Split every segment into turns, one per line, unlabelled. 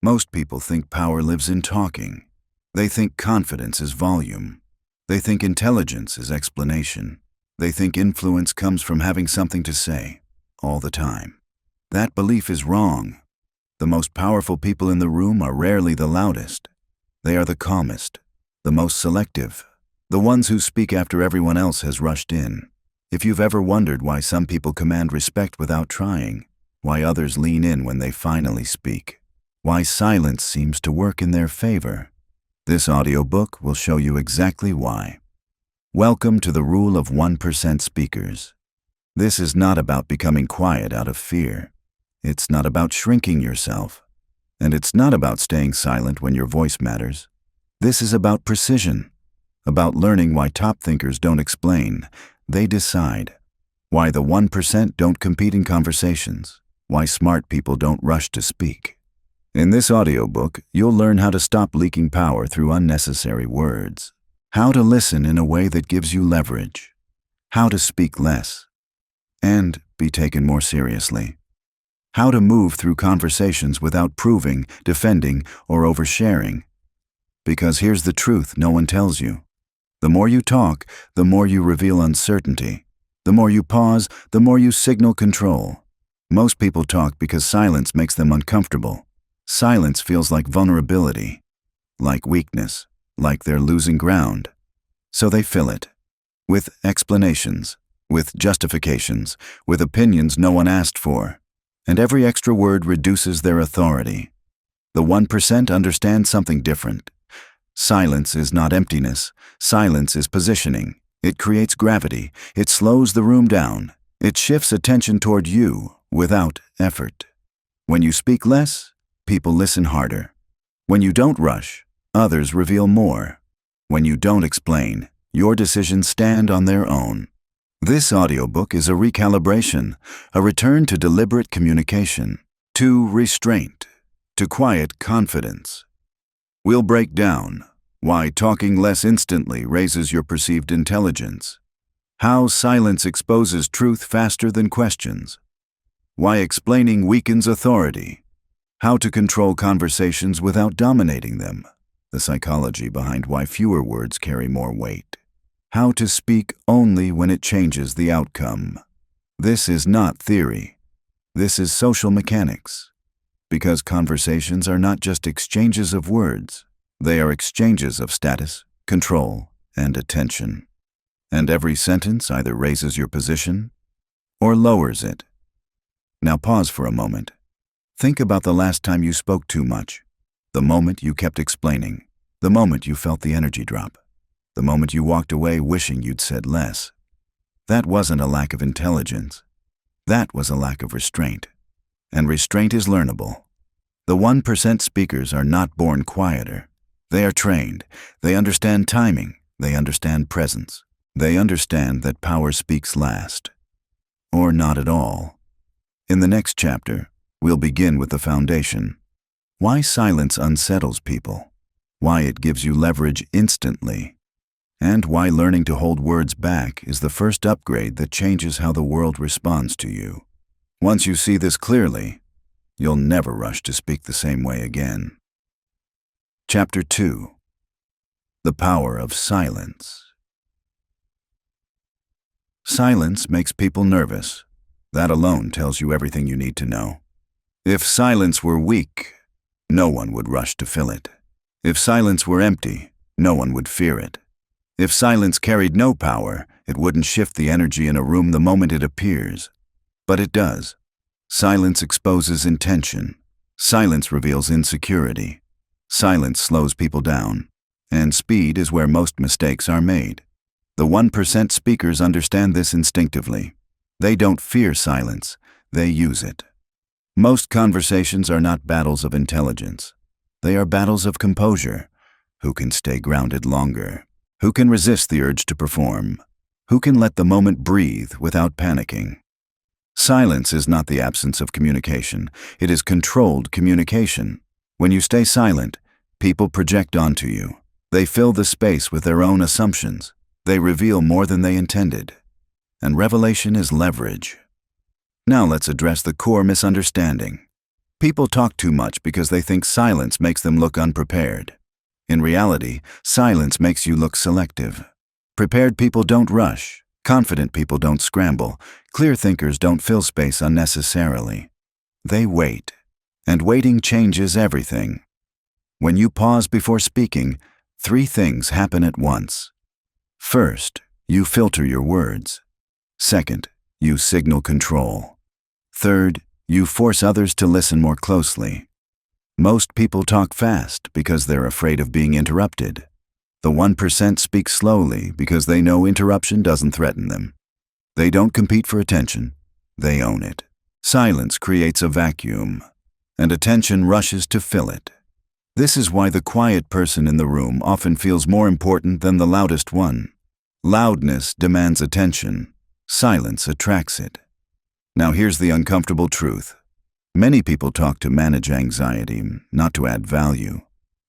Most people think power lives in talking. They think confidence is volume. They think intelligence is explanation. They think influence comes from having something to say, all the time. That belief is wrong. The most powerful people in the room are rarely the loudest. They are the calmest, the most selective, the ones who speak after everyone else has rushed in. If you've ever wondered why some people command respect without trying, why others lean in when they finally speak, why silence seems to work in their favor, this audiobook will show you exactly why. Welcome to the Rule of 1% Speakers. This is not about becoming quiet out of fear. It's not about shrinking yourself. And it's not about staying silent when your voice matters. This is about precision, about learning why top thinkers don't explain, they decide. Why the 1% don't compete in conversations, why smart people don't rush to speak. In this audiobook, you'll learn how to stop leaking power through unnecessary words, how to listen in a way that gives you leverage, how to speak less, and be taken more seriously, how to move through conversations without proving, defending, or oversharing. Because here's the truth no one tells you. The more you talk, the more you reveal uncertainty. The more you pause, the more you signal control. Most people talk because silence makes them uncomfortable. Silence feels like vulnerability, like weakness, like they're losing ground. So they fill it with explanations, with justifications, with opinions no one asked for. And every extra word reduces their authority. The 1% understand something different. Silence is not emptiness. Silence is positioning. It creates gravity. It slows the room down. It shifts attention toward you without effort. When you speak less, people listen harder. When you don't rush, others reveal more. When you don't explain, your decisions stand on their own. This audiobook is a recalibration, a return to deliberate communication, to restraint, to quiet confidence. We'll break down why talking less instantly raises your perceived intelligence, how silence exposes truth faster than questions, why explaining weakens authority, how to control conversations without dominating them, the psychology behind why fewer words carry more weight, how to speak only when it changes the outcome. This is not theory. This is social mechanics. Because conversations are not just exchanges of words. They are exchanges of status, control, and attention. And every sentence either raises your position or lowers it. Now pause for a moment. Think about the last time you spoke too much. The moment you kept explaining. The moment you felt the energy drop. The moment you walked away wishing you'd said less. That wasn't a lack of intelligence. That was a lack of restraint. And restraint is learnable. The 1% speakers are not born quieter. They are trained. They understand timing. They understand presence. They understand that power speaks last. Or not at all. In the next chapter, we'll begin with the foundation. Why silence unsettles people. Why it gives you leverage instantly. And why learning to hold words back is the first upgrade that changes how the world responds to you. Once you see this clearly, you'll never rush to speak the same way again. Chapter 2. The Power of Silence. Silence makes people nervous. That alone tells you everything you need to know. If silence were weak, no one would rush to fill it. If silence were empty, no one would fear it. If silence carried no power, it wouldn't shift the energy in a room the moment it appears. But it does. Silence exposes intention. Silence reveals insecurity. Silence slows people down. And speed is where most mistakes are made. The 1% speakers understand this instinctively. They don't fear silence. They use it. Most conversations are not battles of intelligence. They are battles of composure. Who can stay grounded longer? Who can resist the urge to perform? Who can let the moment breathe without panicking? Silence is not the absence of communication. It is controlled communication. When you stay silent, people project onto you. They fill the space with their own assumptions. They reveal more than they intended. And revelation is leverage. Now let's address the core misunderstanding. People talk too much because they think silence makes them look unprepared. In reality, silence makes you look selective. Prepared people don't rush. Confident people don't scramble. Clear thinkers don't fill space unnecessarily. They wait. And waiting changes everything. When you pause before speaking, 3 things happen at once. First, you filter your words. Second, you signal control. Third, you force others to listen more closely. Most people talk fast because they're afraid of being interrupted. The 1% speak slowly because they know interruption doesn't threaten them. They don't compete for attention, they own it. Silence creates a vacuum, and attention rushes to fill it. This is why the quiet person in the room often feels more important than the loudest one. Loudness demands attention. Silence attracts it. Now here's the uncomfortable truth. Many people talk to manage anxiety, not to add value.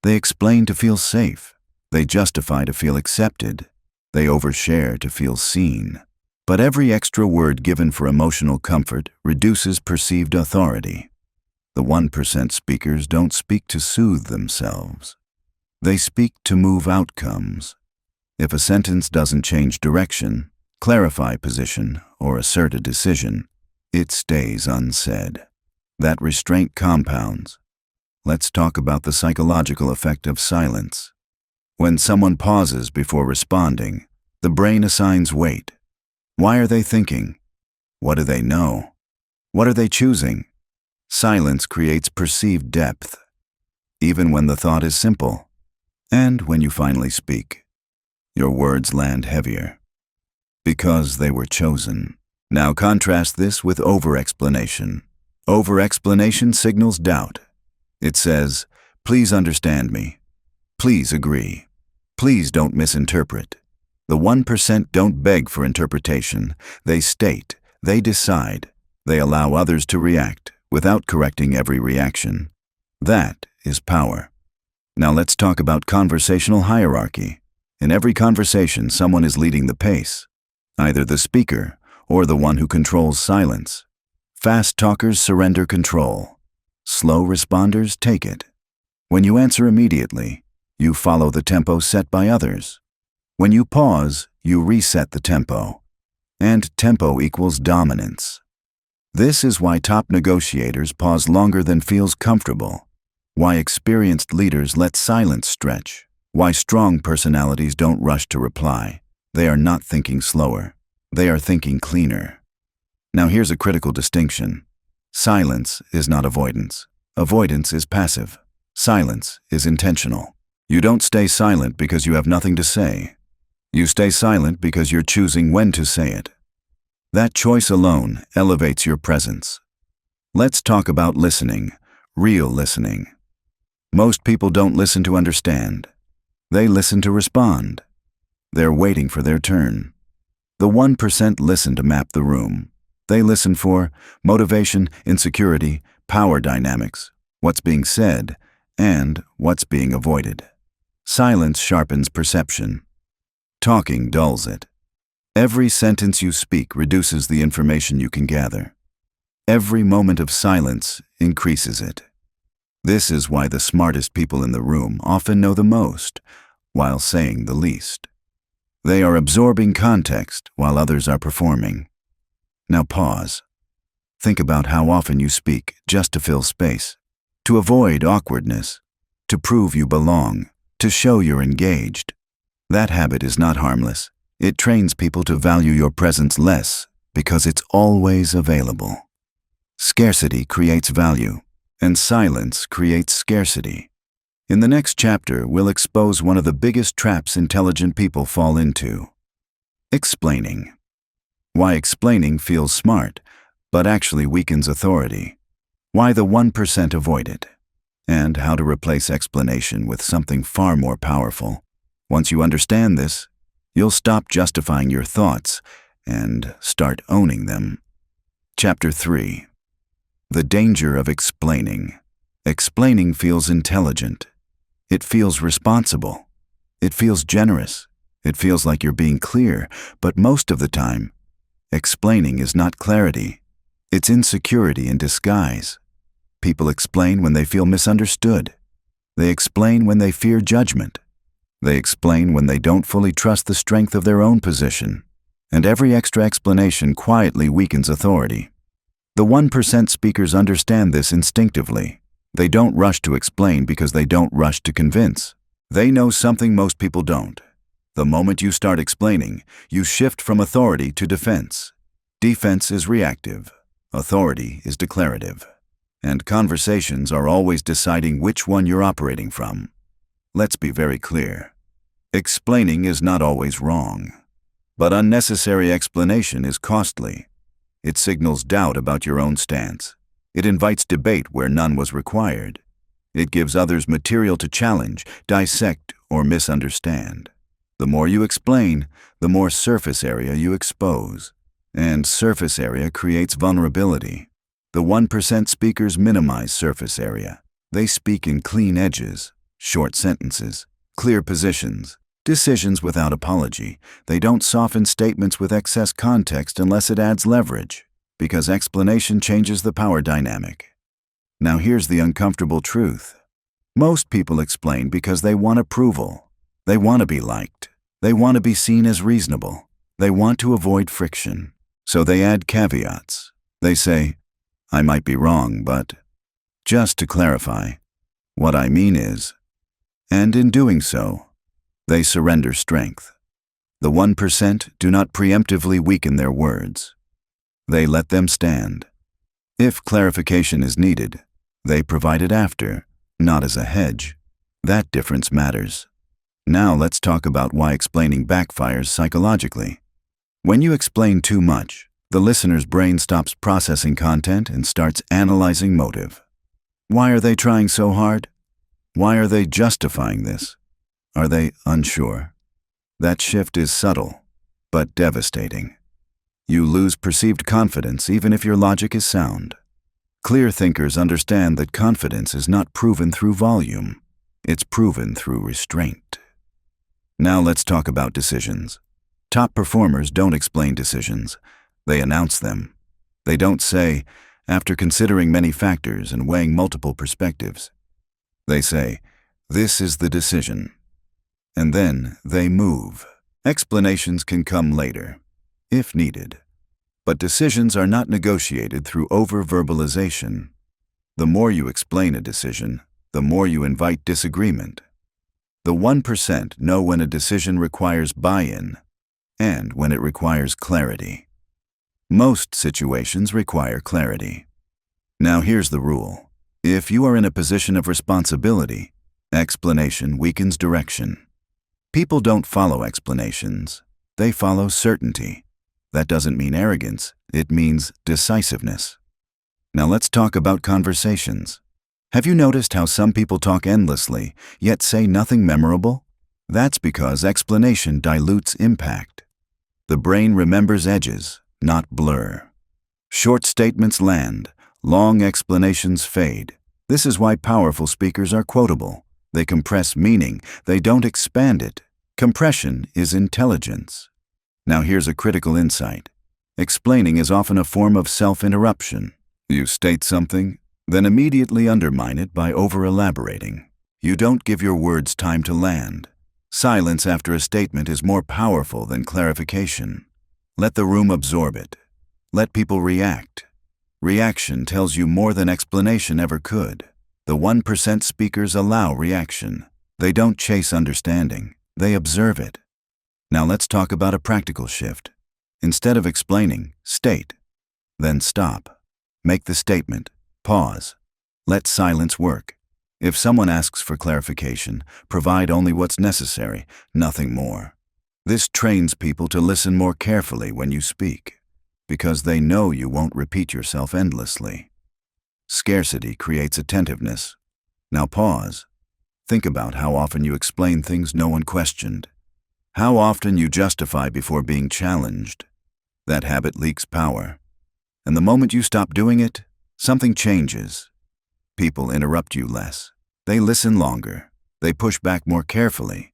They explain to feel safe. They justify to feel accepted. They overshare to feel seen. But every extra word given for emotional comfort reduces perceived authority. The 1% speakers don't speak to soothe themselves. They speak to move outcomes. If a sentence doesn't change direction, clarify position, or assert a decision, it stays unsaid. That restraint compounds. Let's talk about the psychological effect of silence. When someone pauses before responding, the brain assigns weight. Why are they thinking? What do they know? What are they choosing? Silence creates perceived depth, even when the thought is simple. And when you finally speak, your words land heavier, because they were chosen. Now contrast this with over-explanation. Over-explanation signals doubt. It says, please understand me. Please agree. Please don't misinterpret. The 1% don't beg for interpretation. They state, they decide, they allow others to react without correcting every reaction. That is power. Now let's talk about conversational hierarchy. In every conversation, someone is leading the pace, either the speaker or the one who controls silence. Fast talkers surrender control. Slow responders take it. When you answer immediately, you follow the tempo set by others. When you pause, you reset the tempo. And tempo equals dominance. This is why top negotiators pause longer than feels comfortable. Why experienced leaders let silence stretch. Why strong personalities don't rush to reply. They are not thinking slower. They are thinking cleaner. Now here's a critical distinction. Silence is not avoidance. Avoidance is passive. Silence is intentional. You don't stay silent because you have nothing to say. You stay silent because you're choosing when to say it. That choice alone elevates your presence. Let's talk about listening, real listening. Most people don't listen to understand. They listen to respond. They're waiting for their turn. The 1% listen to map the room. They listen for motivation, insecurity, power dynamics, what's being said, and what's being avoided. Silence sharpens perception. Talking dulls it. Every sentence you speak reduces the information you can gather. Every moment of silence increases it. This is why the smartest people in the room often know the most, while saying the least. They are absorbing context while others are performing. Now pause. Think about how often you speak just to fill space, to avoid awkwardness, to prove you belong, to show you're engaged. That habit is not harmless. It trains people to value your presence less because it's always available. Scarcity creates value, and silence creates scarcity. In the next chapter, we'll expose one of the biggest traps intelligent people fall into: explaining. Why explaining feels smart, but actually weakens authority. Why the 1% avoid it. And how to replace explanation with something far more powerful. Once you understand this, you'll stop justifying your thoughts and start owning them. Chapter 3. The danger of explaining. Explaining feels intelligent. It feels responsible. It feels generous. It feels like you're being clear, but most of the time, explaining is not clarity. It's insecurity in disguise. People explain when they feel misunderstood. They explain when they fear judgment. They explain when they don't fully trust the strength of their own position. And every extra explanation quietly weakens authority. The 1% speakers understand this instinctively. They don't rush to explain because they don't rush to convince. They know something most people don't. The moment you start explaining, you shift from authority to defense. Defense is reactive. Authority is declarative. And conversations are always deciding which one you're operating from. Let's be very clear. Explaining is not always wrong. But unnecessary explanation is costly. It signals doubt about your own stance. It invites debate where none was required. It gives others material to challenge, dissect, or misunderstand. The more you explain, the more surface area you expose. And surface area creates vulnerability. The 1% speakers minimize surface area. They speak in clean edges, short sentences, clear positions, decisions without apology. They don't soften statements with excess context unless it adds leverage, because explanation changes the power dynamic. Now here's the uncomfortable truth. Most people explain because they want approval. They want to be liked. They want to be seen as reasonable. They want to avoid friction. So they add caveats. They say, I might be wrong, but just to clarify, what I mean is, and in doing so, they surrender strength. The 1% do not preemptively weaken their words. They let them stand. If clarification is needed, they provide it after, not as a hedge. That difference matters. Now let's talk about why explaining backfires psychologically. When you explain too much, the listener's brain stops processing content and starts analyzing motive. Why are they trying so hard? Why are they justifying this? Are they unsure? That shift is subtle, but devastating. You lose perceived confidence even if your logic is sound. Clear thinkers understand that confidence is not proven through volume. It's proven through restraint. Now let's talk about decisions. Top performers don't explain decisions. They announce them. They don't say, after considering many factors and weighing multiple perspectives. They say, this is the decision. And then they move. Explanations can come later, if needed. But decisions are not negotiated through over-verbalization. The more you explain a decision, the more you invite disagreement. The 1% know when a decision requires buy-in and when it requires clarity. Most situations require clarity. Now here's the rule. If you are in a position of responsibility, explanation weakens direction. People don't follow explanations. They follow certainty. That doesn't mean arrogance. It means decisiveness. Now let's talk about conversations. Have you noticed how some people talk endlessly, yet say nothing memorable? That's because explanation dilutes impact. The brain remembers edges, not blur. Short statements land, long explanations fade. This is why powerful speakers are quotable. They compress meaning, they don't expand it. Compression is intelligence. Now here's a critical insight. Explaining is often a form of self-interruption. You state something, then immediately undermine it by over-elaborating. You don't give your words time to land. Silence after a statement is more powerful than clarification. Let the room absorb it. Let people react. Reaction tells you more than explanation ever could. The 1% speakers allow reaction. They don't chase understanding. They observe it. Now let's talk about a practical shift. Instead of explaining, state. Then stop. Make the statement. Pause. Let silence work. If someone asks for clarification, provide only what's necessary, nothing more. This trains people to listen more carefully when you speak, because they know you won't repeat yourself endlessly. Scarcity creates attentiveness. Now pause. Think about how often you explain things no one questioned. How often you justify before being challenged. That habit leaks power. And the moment you stop doing it, something changes. People interrupt you less. They listen longer. They push back more carefully.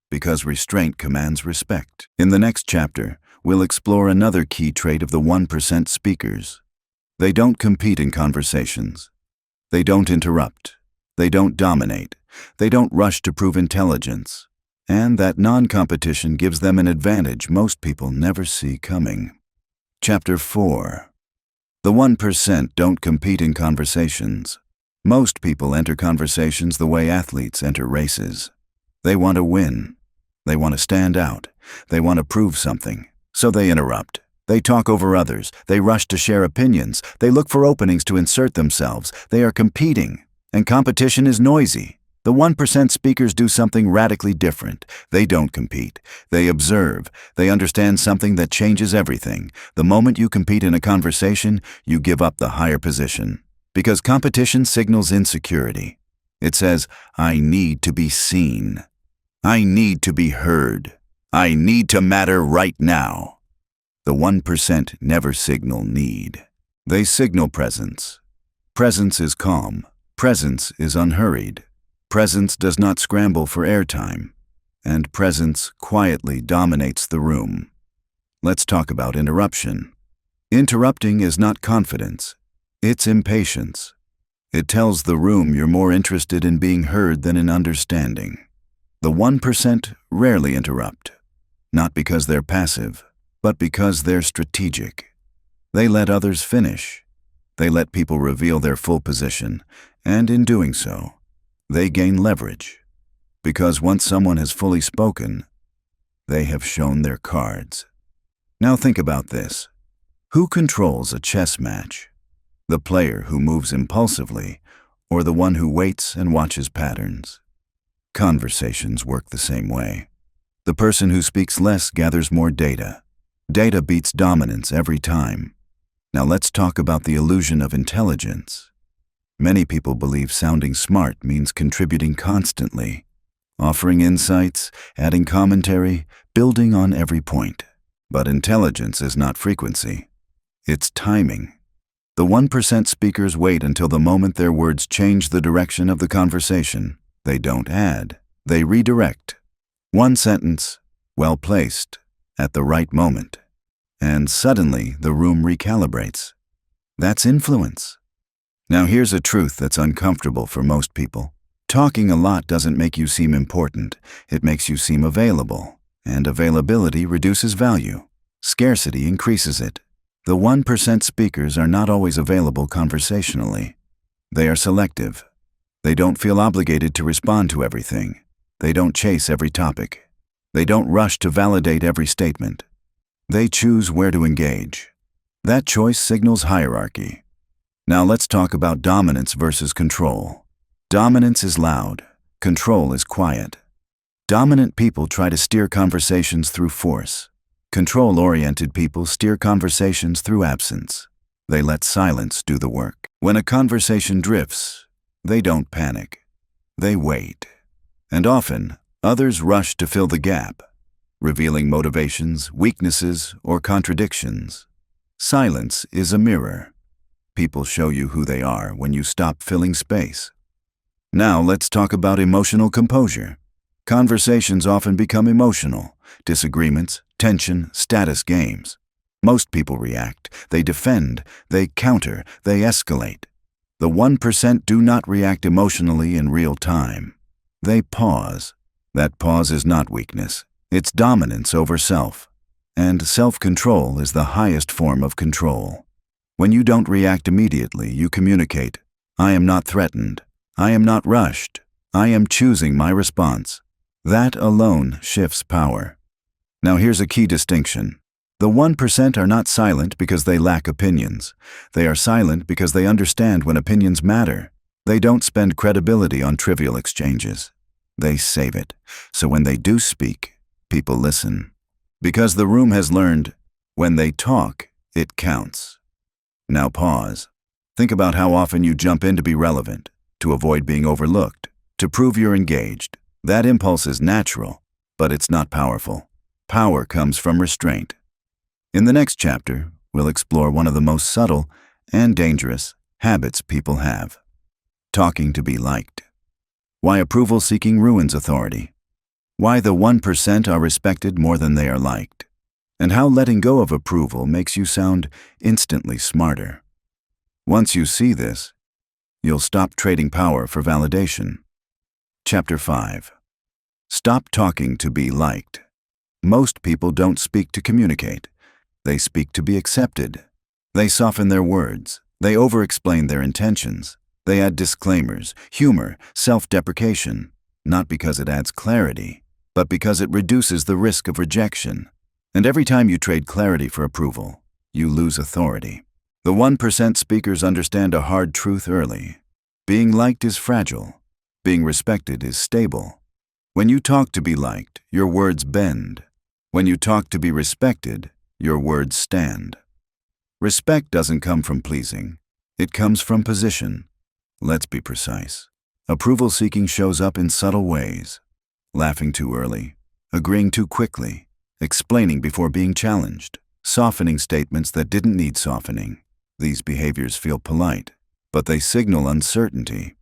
Because restraint commands respect. In the next chapter, we'll explore another key trait of the 1% speakers. They don't compete in conversations. They don't interrupt. They don't dominate. They don't rush to prove intelligence. And that non-competition gives them an advantage most people never see coming. Chapter 4. The 1% don't compete in conversations. Most people enter conversations the way athletes enter races. They want to win. They want to stand out. They want to prove something. So they interrupt. They talk over others. They rush to share opinions. They look for openings to insert themselves. They are competing. And competition is noisy. The 1% speakers do something radically different. They don't compete. They observe. They understand something that changes everything. The moment you compete in a conversation, you give up the higher position. Because competition signals insecurity. It says, I need to be seen. I need to be heard. I need to matter right now. The 1% never signal need. They signal presence. Presence is calm. Presence is unhurried. Presence does not scramble for airtime, and presence quietly dominates the room. Let's talk about interruption. Interrupting is not confidence. It's impatience. It tells the room you're more interested in being heard than in understanding. The 1% rarely interrupt, not because they're passive, but because they're strategic. They let others finish. They let people reveal their full position, and in doing so, they gain leverage, because once someone has fully spoken, they have shown their cards. Now think about this. Who controls a chess match? The player who moves impulsively, or the one who waits and watches patterns? Conversations work the same way. The person who speaks less gathers more data. Data beats dominance every time. Now let's talk about the illusion of intelligence. Many people believe sounding smart means contributing constantly, offering insights, adding commentary, building on every point. But intelligence is not frequency. It's timing. The 1% speakers wait until the moment their words change the direction of the conversation. They don't add. They redirect. One sentence, well placed, at the right moment. And suddenly the room recalibrates. That's influence. Now here's a truth that's uncomfortable for most people. Talking a lot doesn't make you seem important. It makes you seem available. And availability reduces value. Scarcity increases it. The 1% speakers are not always available conversationally. They are selective. They don't feel obligated to respond to everything. They don't chase every topic. They don't rush to validate every statement. They choose where to engage. That choice signals hierarchy. Now let's talk about dominance versus control. Dominance is loud. Control is quiet. Dominant people try to steer conversations through force. Control-oriented people steer conversations through absence. They let silence do the work. When a conversation drifts, they don't panic. They wait. And often, others rush to fill the gap, revealing motivations, weaknesses, or contradictions. Silence is a mirror. People show you who they are when you stop filling space. Now let's talk about emotional composure. Conversations often become emotional. Disagreements, tension, status games. Most people react. They defend. They counter. They escalate. The 1% do not react emotionally in real time. They pause. That pause is not weakness. It's dominance over self. And self-control is the highest form of control. When you don't react immediately, you communicate, I am not threatened. I am not rushed. I am choosing my response. That alone shifts power. Now here's a key distinction. The 1% are not silent because they lack opinions. They are silent because they understand when opinions matter. They don't spend credibility on trivial exchanges. They save it. So when they do speak, people listen. Because the room has learned, when they talk, it counts. Now pause. Think about how often you jump in to be relevant, to avoid being overlooked, to prove you're engaged. That impulse is natural, but it's not powerful. Power comes from restraint. In the next chapter, we'll explore one of the most subtle and dangerous habits people have. Talking to be liked. Why approval-seeking ruins authority. Why the 1% are respected more than they are liked. And how letting go of approval makes you sound instantly smarter. Once you see this, You'll stop trading power for validation. Chapter 5. Stop talking to be liked. Most people don't speak to communicate. They speak to be accepted. They soften their words. They over-explain their intentions. They add disclaimers, humor, self-deprecation, not because it adds clarity, but because it reduces the risk of rejection. And every time you trade clarity for approval, you lose authority. The 1% speakers understand a hard truth early. Being liked is fragile. Being respected is stable. When you talk to be liked, your words bend. When you talk to be respected, your words stand. Respect doesn't come from pleasing. It comes from position. Let's be precise. Approval seeking shows up in subtle ways. Laughing too early, agreeing too quickly, explaining before being challenged, softening statements that didn't need softening. These behaviors feel polite, but they signal uncertainty.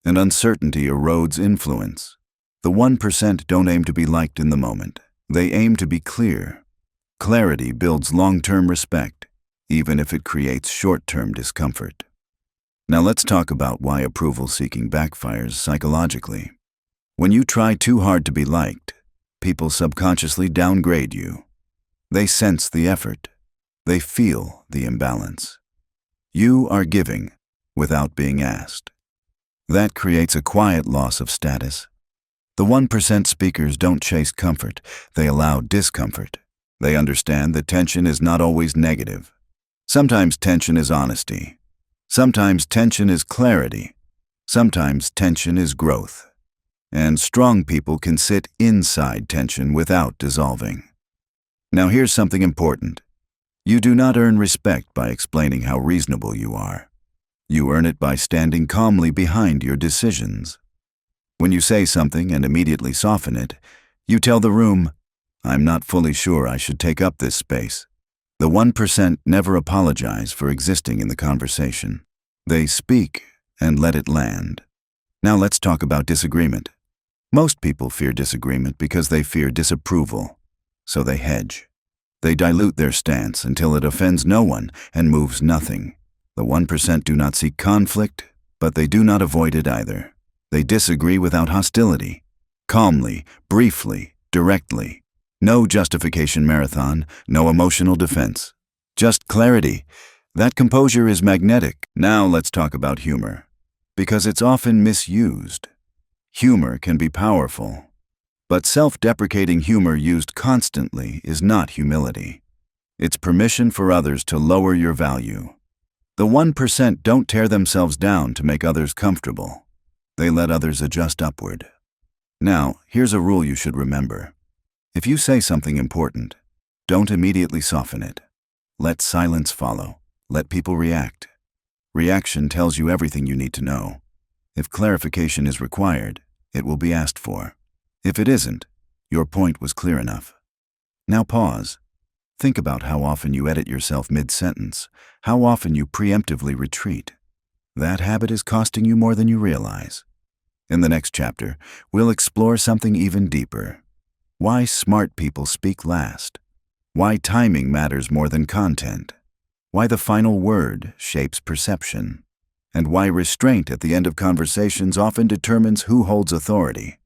And uncertainty erodes influence. The 1% don't aim to be liked in the moment. They aim to be clear. Clarity builds long-term respect, even if it creates short-term discomfort. Now let's talk about why approval-seeking backfires psychologically. When you try too hard to be liked, people subconsciously downgrade you. They sense the effort. They feel the imbalance. You are giving without being asked. That creates a quiet loss of status. The 1% speakers don't chase comfort. They allow discomfort. They understand that tension is not always negative. Sometimes tension is honesty. Sometimes tension is clarity. Sometimes tension is growth. And strong people can sit inside tension without dissolving. Now here's something important. You do not earn respect by explaining how reasonable you are. You earn it by standing calmly behind your decisions. When you say something and immediately soften it, you tell the room, "I'm not fully sure I should take up this space." The 1% never apologize for existing in the conversation. They speak and let it land. Now let's talk about disagreement. Most people fear disagreement because they fear disapproval, so they hedge. They dilute their stance until it offends no one and moves nothing. The 1% do not seek conflict, but they do not avoid it either. They disagree without hostility, calmly, briefly, directly. No justification marathon, no emotional defense. Just clarity. That composure is magnetic. Now let's talk about humor, because it's often misused. Humor can be powerful, but self-deprecating humor used constantly is not humility. It's permission for others to lower your value. The 1% don't tear themselves down to make others comfortable. They let others adjust upward. Now, here's a rule you should remember. If you say something important, don't immediately soften it. Let silence follow. Let people react. Reaction tells you everything you need to know. If clarification is required, it will be asked for. If it isn't, your point was clear enough. Now pause. Think about how often you edit yourself mid-sentence, how often you preemptively retreat. That habit is costing you more than you realize. In the next chapter, we'll explore something even deeper. Why smart people speak last. Why timing matters more than content. Why the final word shapes perception. And why restraint at the end of conversations often determines who holds authority.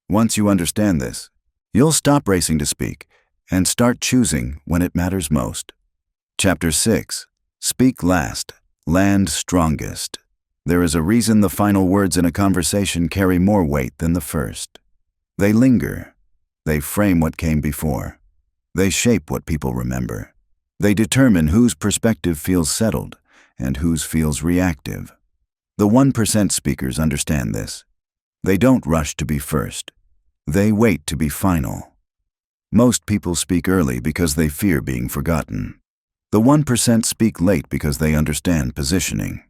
Once you understand this, you'll stop racing to speak and start choosing when it matters most. Chapter 6. Speak last, land strongest. There is a reason the final words in a conversation carry more weight than the first. They linger. They frame what came before. They shape what people remember. They determine whose perspective feels settled and whose feels reactive. The 1% speakers understand this. They don't rush to be first. They wait to be final. Most people speak early because they fear being forgotten. The 1% speak late because they understand positioning.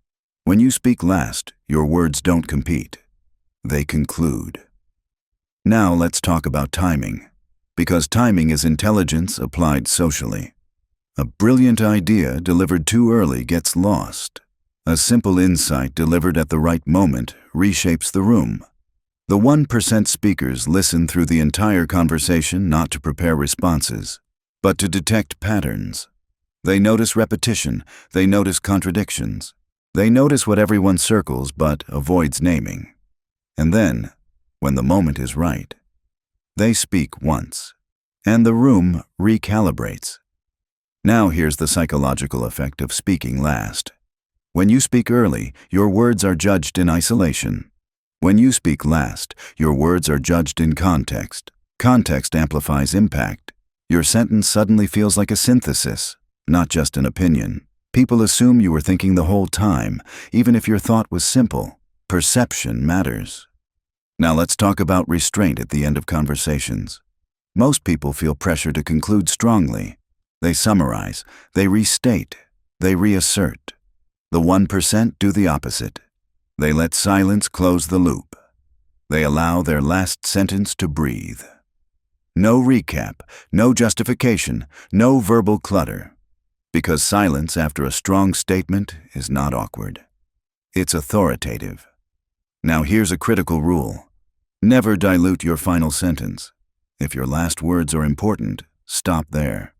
When you speak last, your words don't compete. They conclude. Now let's talk about timing, because timing is intelligence applied socially. A brilliant idea delivered too early gets lost. A simple insight delivered at the right moment reshapes the room. The 1% speakers listen through the entire conversation not to prepare responses, but to detect patterns. They notice repetition, they notice contradictions. They notice what everyone circles but avoids naming. And then, when the moment is right, they speak once, and the room recalibrates. Now here's the psychological effect of speaking last. When you speak early, your words are judged in isolation. When you speak last, your words are judged in context. Context amplifies impact. Your sentence suddenly feels like a synthesis, not just an opinion. People assume you were thinking the whole time, even if your thought was simple. Perception matters. Now let's talk about restraint at the end of conversations. Most people feel pressure to conclude strongly. They summarize, they restate, they reassert. The 1% do the opposite. They let silence close the loop. They allow their last sentence to breathe. No recap, no justification, no verbal clutter. Because silence after a strong statement is not awkward. It's authoritative. Now here's a critical rule. Never dilute your final sentence. If your last words are important, stop there.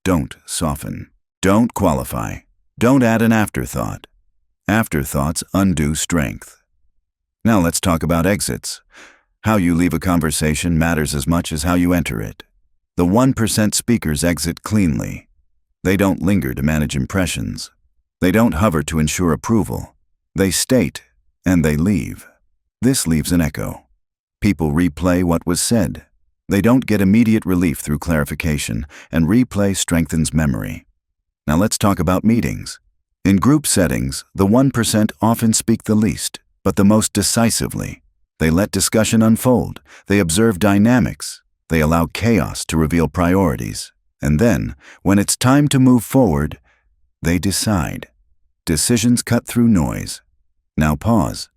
Don't soften. Don't qualify. Don't add an afterthought. Afterthoughts undo strength. Now let's talk about exits. How you leave a conversation matters as much as how you enter it. The 1% speakers exit cleanly. They don't linger to manage impressions. They don't hover to ensure approval. They state, and they leave. This leaves an echo. People replay what was said. They don't get immediate relief through clarification, and replay strengthens memory. Now let's talk about meetings. In group settings, the 1% often speak the least, but the most decisively. They let discussion unfold. They observe dynamics. They allow chaos to reveal priorities. And then, when it's time to move forward, they decide. Decisions cut through noise. Now pause.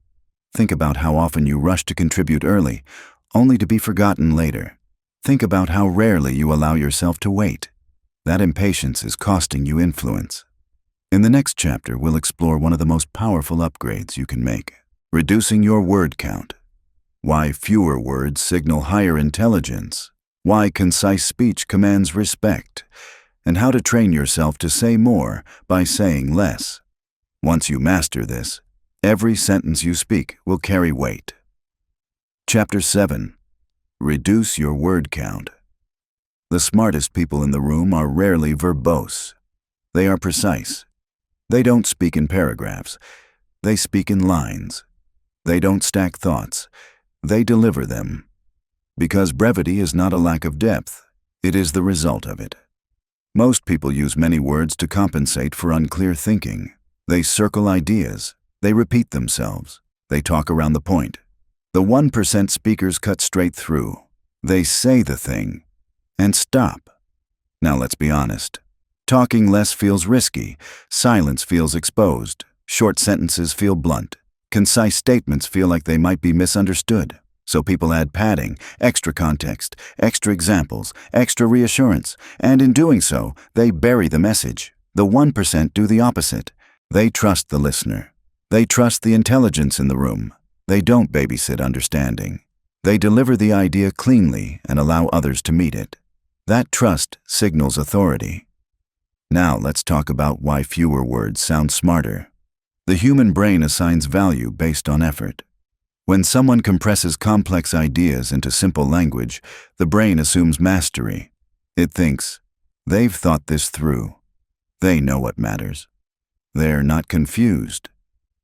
Think about how often you rush to contribute early, only to be forgotten later. Think about how rarely you allow yourself to wait. That impatience is costing you influence. In the next chapter, we'll explore one of the most powerful upgrades you can make: reducing your word count. Why fewer words signal higher intelligence. Why concise speech commands respect. And how to train yourself to say more by saying less. Once you master this, every sentence you speak will carry weight. Chapter 7. Reduce your word count. The smartest people in the room are rarely verbose. They are precise. They don't speak in paragraphs. They speak in lines. They don't stack thoughts. They deliver them. Because brevity is not a lack of depth, it is the result of it. Most people use many words to compensate for unclear thinking. They circle ideas. They repeat themselves. They talk around the point. The 1% speakers cut straight through. They say the thing and stop. Now let's be honest. Talking less feels risky. Silence feels exposed. Short sentences feel blunt. Concise statements feel like they might be misunderstood. So people add padding, extra context, extra examples, extra reassurance, and in doing so, they bury the message. The 1% do the opposite. They trust the listener. They trust the intelligence in the room. They don't babysit understanding. They deliver the idea cleanly and allow others to meet it. That trust signals authority. Now let's talk about why fewer words sound smarter. The human brain assigns value based on effort. When someone compresses complex ideas into simple language, the brain assumes mastery. It thinks, they've thought this through. They know what matters. They're not confused.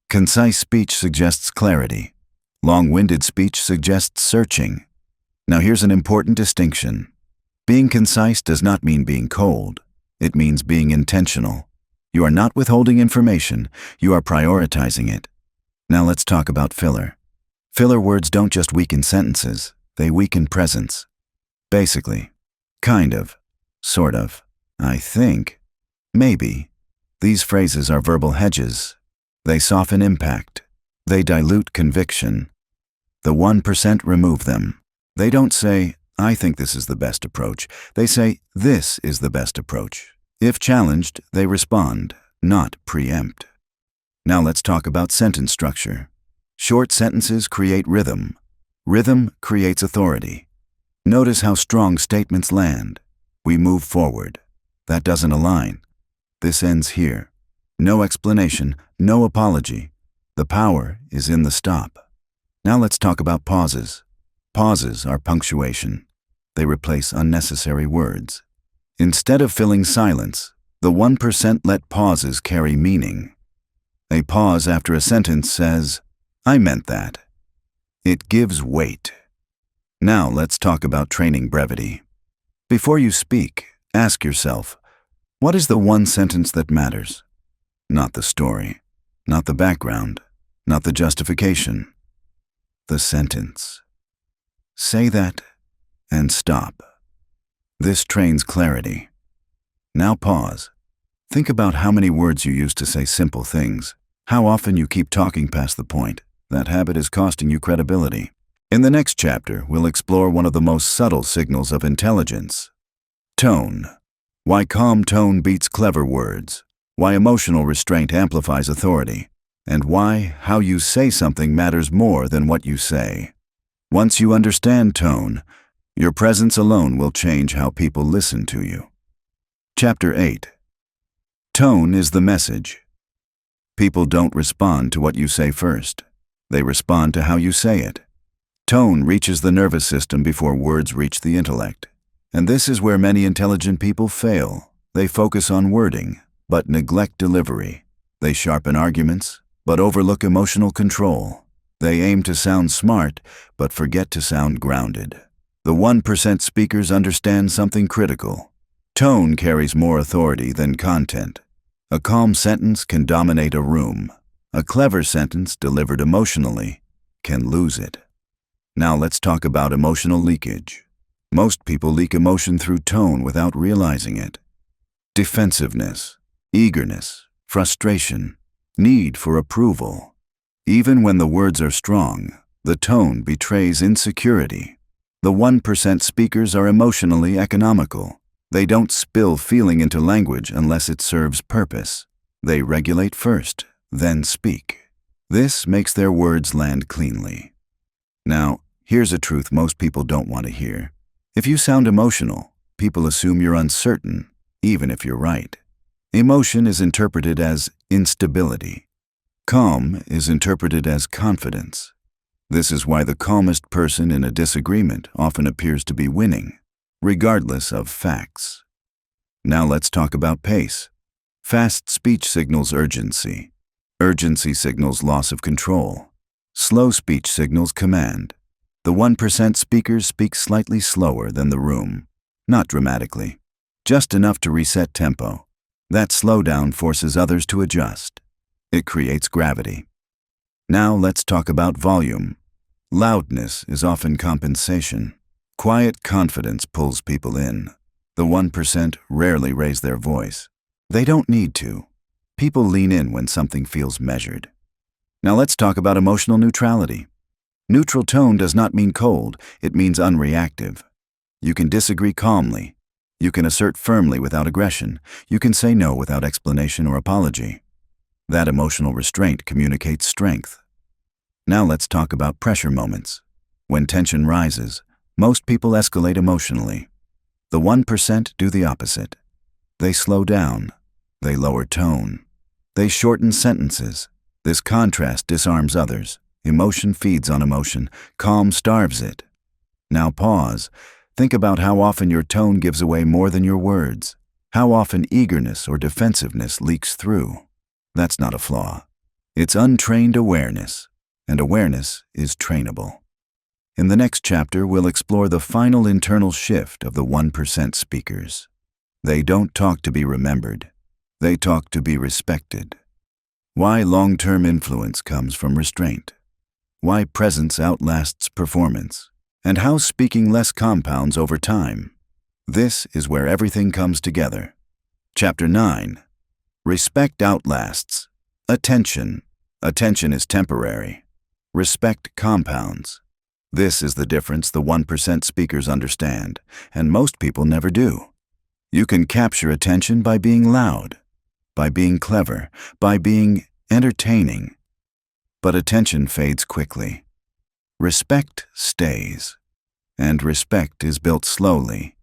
Concise speech suggests clarity. Long-winded speech suggests searching. Now here's an important distinction. Being concise does not mean being cold. It means being intentional. You are not withholding information. You are prioritizing it. Now let's talk about filler. Filler words don't just weaken sentences. They weaken presence. Basically, kind of, sort of, I think, maybe. These phrases are verbal hedges. They soften impact. They dilute conviction. The 1% remove them. They don't say, I think this is the best approach. They say, this is the best approach. If challenged, they respond, not preempt. Now let's talk about sentence structure. Short sentences create rhythm. Rhythm creates authority. Notice how strong statements land. We move forward. That doesn't align. This ends here. No explanation, no apology. The power is in the stop. Now let's talk about pauses. Pauses are punctuation. They replace unnecessary words. Instead of filling silence, the 1% let pauses carry meaning. A pause after a sentence says, "I meant that." It gives weight. Now let's talk about training brevity. Before you speak, ask yourself, what is the one sentence that matters? Not the story, not the background, not the justification. The sentence. Say that and stop. This trains clarity. Now pause. Think about how many words you use to say simple things. How often you keep talking past the point. That habit is costing you credibility. In the next chapter, we'll explore one of the most subtle signals of intelligence. Tone. Why calm tone beats clever words. Why emotional restraint amplifies authority. And why how you say something matters more than what you say. Once you understand tone, your presence alone will change how people listen to you. Chapter 8. Tone is the message. People don't respond to what you say first. They respond to how you say it. Tone reaches the nervous system before words reach the intellect. And this is where many intelligent people fail. They focus on wording, but neglect delivery. They sharpen arguments, but overlook emotional control. They aim to sound smart, but forget to sound grounded. The 1% speakers understand something critical. Tone carries more authority than content. A calm sentence can dominate a room. A clever sentence delivered emotionally can lose it. Now let's talk about emotional leakage. Most people leak emotion through tone without realizing it. Defensiveness, eagerness, frustration, need for approval. Even when the words are strong, the tone betrays insecurity. The 1% speakers are emotionally economical. They don't spill feeling into language unless it serves purpose. They regulate first, then speak. This makes their words land cleanly. Now, here's a truth most people don't want to hear. If you sound emotional, people assume you're uncertain, even if you're right. Emotion is interpreted as instability. Calm is interpreted as confidence. This is why the calmest person in a disagreement often appears to be winning, regardless of facts. Now let's talk about pace. Fast speech signals urgency. Urgency signals loss of control. Slow speech signals command. The 1% speakers speak slightly slower than the room. Not dramatically, just enough to reset tempo. That slowdown forces others to adjust. It creates gravity. Now let's talk about volume. Loudness is often compensation. Quiet confidence pulls people in. The 1% rarely raise their voice. They don't need to. People lean in when something feels measured. Now let's talk about emotional neutrality. Neutral tone does not mean cold, it means unreactive. You can disagree calmly. You can assert firmly without aggression. You can say no without explanation or apology. That emotional restraint communicates strength. Now let's talk about pressure moments. When tension rises, most people escalate emotionally. The 1% do the opposite. They slow down. They lower tone. They shorten sentences. This contrast disarms others. Emotion feeds on emotion. Calm starves it. Now pause. Think about how often your tone gives away more than your words. How often eagerness or defensiveness leaks through. That's not a flaw. It's untrained awareness, and awareness is trainable. In the next chapter, we'll explore the final internal shift of the 1% speakers. They don't talk to be remembered. They talk to be respected. Why long-term influence comes from restraint. Why presence outlasts performance. And how speaking less compounds over time. This is where everything comes together. Chapter 9. Respect outlasts. Attention. Attention is temporary. Respect compounds. This is the difference the 1% speakers understand, and most people never do. You can capture attention by being loud, by being clever, by being entertaining. But attention fades quickly. Respect stays. And respect is built slowly,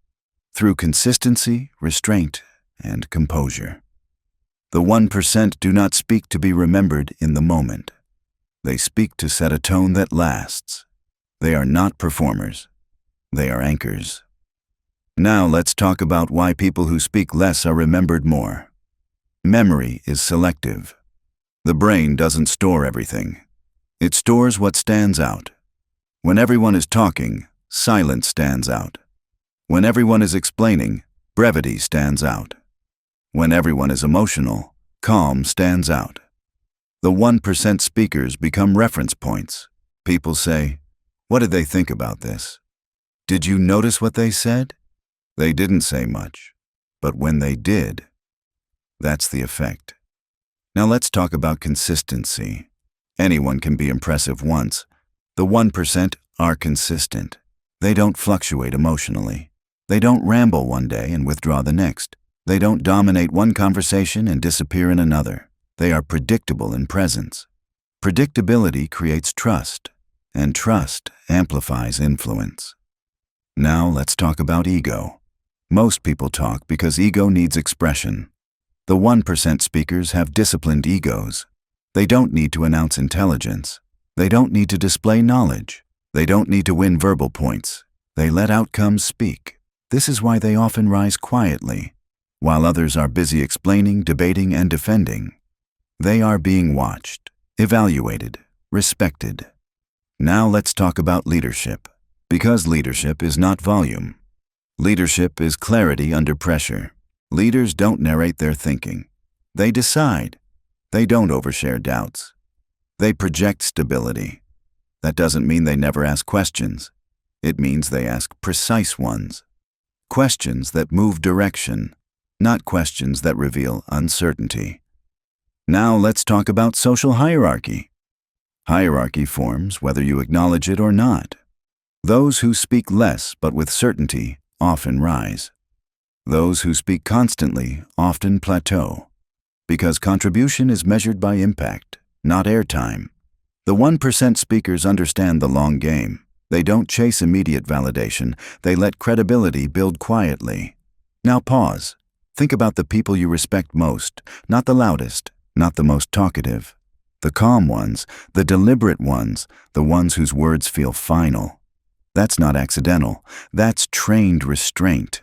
through consistency, restraint, and composure. The 1% do not speak to be remembered in the moment. They speak to set a tone that lasts. They are not performers. They are anchors. Now let's talk about why people who speak less are remembered more. Memory is selective. The brain doesn't store everything. It stores what stands out. When everyone is talking, silence stands out. When everyone is explaining, brevity stands out. When everyone is emotional, calm stands out. The 1% speakers become reference points. People say, "What did they think about this? Did you notice what they said?" They didn't say much, but when they did, that's the effect. Now let's talk about consistency. Anyone can be impressive once. The 1% are consistent. They don't fluctuate emotionally. They don't ramble one day and withdraw the next. They don't dominate one conversation and disappear in another. They are predictable in presence. Predictability creates trust, and trust amplifies influence. Now let's talk about ego. Most people talk because ego needs expression. The 1% speakers have disciplined egos. They don't need to announce intelligence. They don't need to display knowledge. They don't need to win verbal points. They let outcomes speak. This is why they often rise quietly, while others are busy explaining, debating, and defending. They are being watched, evaluated, respected. Now let's talk about leadership, because leadership is not volume. Leadership is clarity under pressure. Leaders don't narrate their thinking. They decide. They don't overshare doubts. They project stability. That doesn't mean they never ask questions. It means they ask precise ones. Questions that move direction, not questions that reveal uncertainty. Now let's talk about social hierarchy. Hierarchy forms whether you acknowledge it or not. Those who speak less but with certainty often rise. Those who speak constantly often plateau, because contribution is measured by impact, not airtime. The 1% speakers understand the long game. They don't chase immediate validation. They let credibility build quietly. Now pause. Think about the people you respect most, not the loudest, not the most talkative. The calm ones, the deliberate ones, the ones whose words feel final. That's not accidental. That's trained restraint.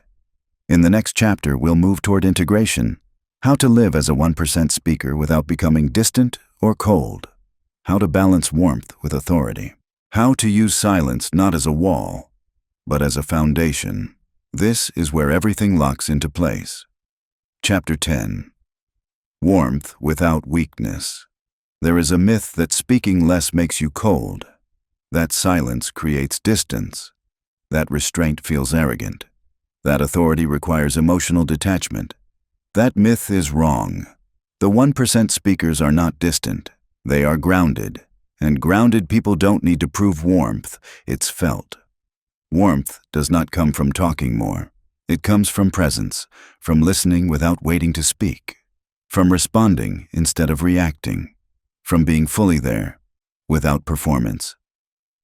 In the next chapter, we'll move toward integration. How to live as a 1% speaker without becoming distant or cold. How to balance warmth with authority. How to use silence not as a wall, but as a foundation. This is where everything locks into place. Chapter 10. Warmth without weakness. There is a myth that speaking less makes you cold. That silence creates distance. That restraint feels arrogant. That authority requires emotional detachment. That myth is wrong. The 1% speakers are not distant. They are grounded. And grounded people don't need to prove warmth. It's felt. Warmth does not come from talking more. It comes from presence, from listening without waiting to speak, from responding instead of reacting, from being fully there, without performance.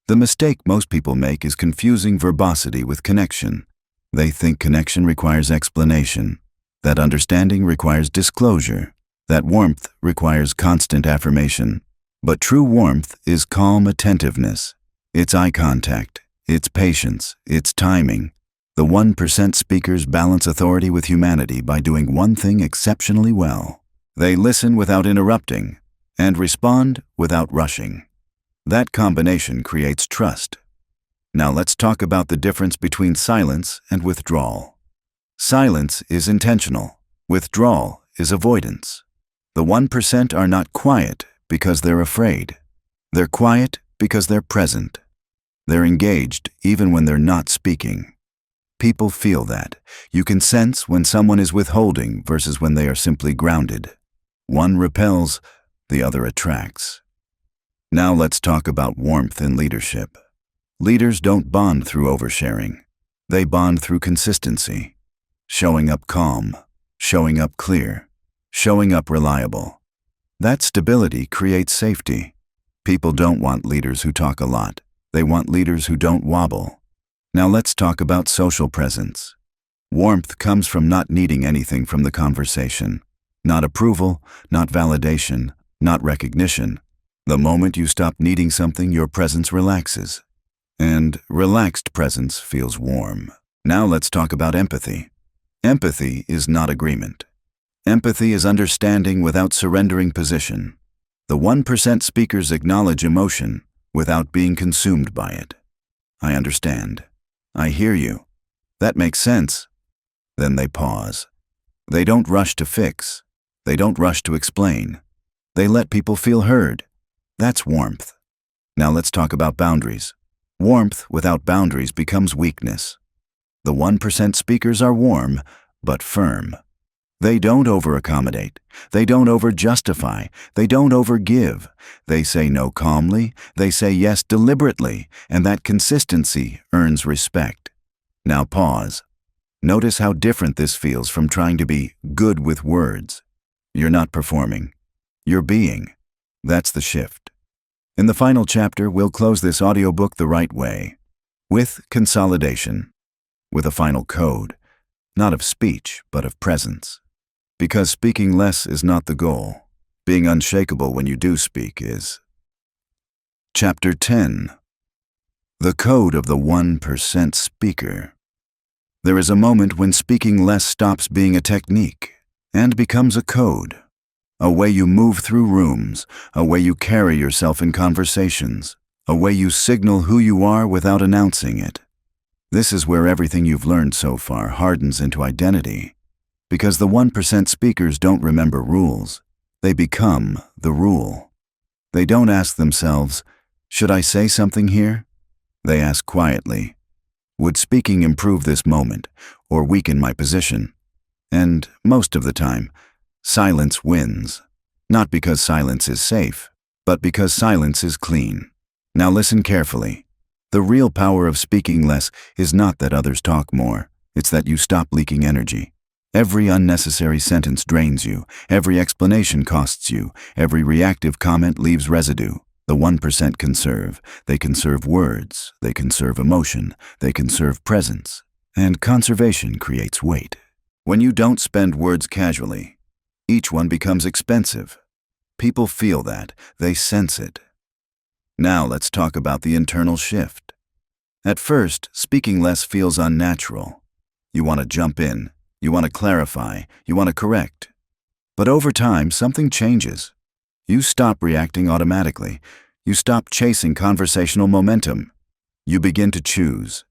The mistake most people make is confusing verbosity with connection. They think connection requires explanation, that understanding requires disclosure, that warmth requires constant affirmation. But true warmth is calm attentiveness. It's eye contact, it's patience, it's timing. The 1% speakers balance authority with humanity by doing one thing exceptionally well. They listen without interrupting and respond without rushing. That combination creates trust. Now let's talk about the difference between silence and withdrawal. Silence is intentional. Withdrawal is avoidance. The 1% are not quiet because they're afraid. They're quiet because they're present. They're engaged even when they're not speaking. People feel that. You can sense when someone is withholding versus when they are simply grounded. One repels, the other attracts. Now let's talk about warmth in leadership. Leaders don't bond through oversharing. They bond through consistency. Showing up calm, showing up clear, showing up reliable. That stability creates safety. People don't want leaders who talk a lot. They want leaders who don't wobble. Now let's talk about social presence. Warmth comes from not needing anything from the conversation. Not approval, not validation, not recognition. The moment you stop needing something, your presence relaxes. And relaxed presence feels warm. Now let's talk about empathy. Empathy is not agreement. Empathy is understanding without surrendering position. The 1% speakers acknowledge emotion without being consumed by it. I understand. I hear you. That makes sense. Then they pause. They don't rush to fix. They don't rush to explain. They let people feel heard. That's warmth. Now let's talk about boundaries. Warmth without boundaries becomes weakness. The 1% speakers are warm, but firm. They don't over-accommodate. They don't over-justify. They don't over-give. They say no calmly. They say yes deliberately, and that consistency earns respect. Now pause. Notice how different this feels from trying to be good with words. You're not performing. You're being. That's the shift. In the final chapter, we'll close this audiobook the right way, with consolidation, with a final code, not of speech, but of presence. Because speaking less is not the goal. Being unshakable when you do speak is. Chapter 10. The Code of the 1% Speaker. There is a moment when speaking less stops being a technique and becomes a code. A way you move through rooms, a way you carry yourself in conversations, a way you signal who you are without announcing it. This is where everything you've learned so far hardens into identity. Because the 1% speakers don't remember rules, they become the rule. They don't ask themselves, should I say something here? They ask quietly, would speaking improve this moment or weaken my position? And most of the time, silence wins. Not because silence is safe, but because silence is clean. Now listen carefully. The real power of speaking less is not that others talk more. It's that you stop leaking energy. Every unnecessary sentence drains you. Every explanation costs you. Every reactive comment leaves residue. The 1% conserve. They conserve words. They conserve emotion. They conserve presence. And conservation creates weight. When you don't spend words casually, each one becomes expensive. People feel that. They sense it. Now let's talk about the internal shift. At first, speaking less feels unnatural. You want to jump in. You want to clarify. You want to correct. But over time, something changes. You stop reacting automatically. You stop chasing conversational momentum. You begin to choose.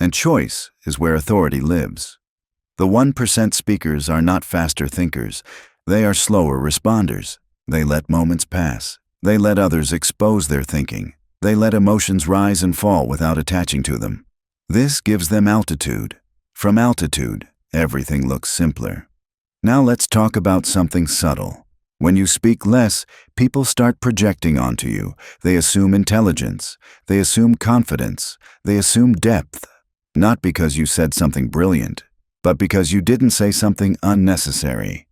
And choice is where authority lives. The 1% speakers are not faster thinkers. They are slower responders. They let moments pass. They let others expose their thinking. They let emotions rise and fall without attaching to them. This gives them altitude. From altitude, everything looks simpler. Now let's talk about something subtle. When you speak less, people start projecting onto you. They assume intelligence. They assume confidence. They assume depth. Not because you said something brilliant, but because you didn't say something unnecessary.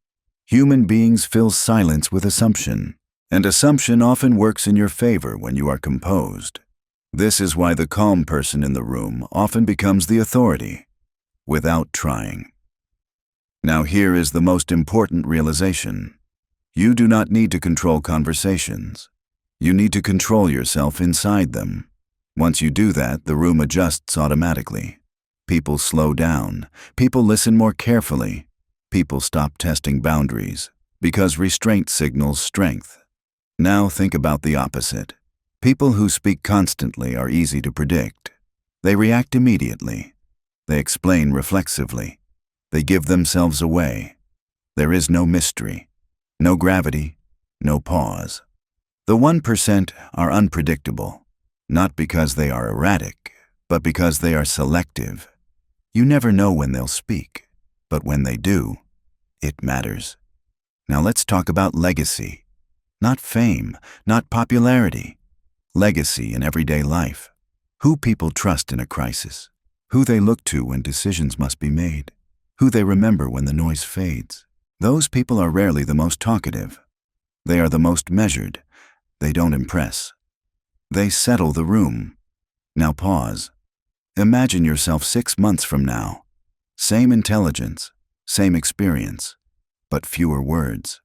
Human beings fill silence with assumption, and assumption often works in your favor when you are composed. This is why the calm person in the room often becomes the authority, without trying. Now here is the most important realization. You do not need to control conversations. You need to control yourself inside them. Once you do that, the room adjusts automatically. People slow down. People listen more carefully. People stop testing boundaries, because restraint signals strength. Now think about the opposite. People who speak constantly are easy to predict. They react immediately. They explain reflexively. They give themselves away. There is no mystery, no gravity, no pause. The 1% are unpredictable, not because they are erratic, but because they are selective. You never know when they'll speak, but when they do, it matters. Now let's talk about legacy. Not fame, not popularity. Legacy in everyday life. Who people trust in a crisis. Who they look to when decisions must be made. Who they remember when the noise fades. Those people are rarely the most talkative. They are the most measured. They don't impress. They settle the room. Now pause. Imagine yourself 6 months from now. Same intelligence, same experience, but fewer words.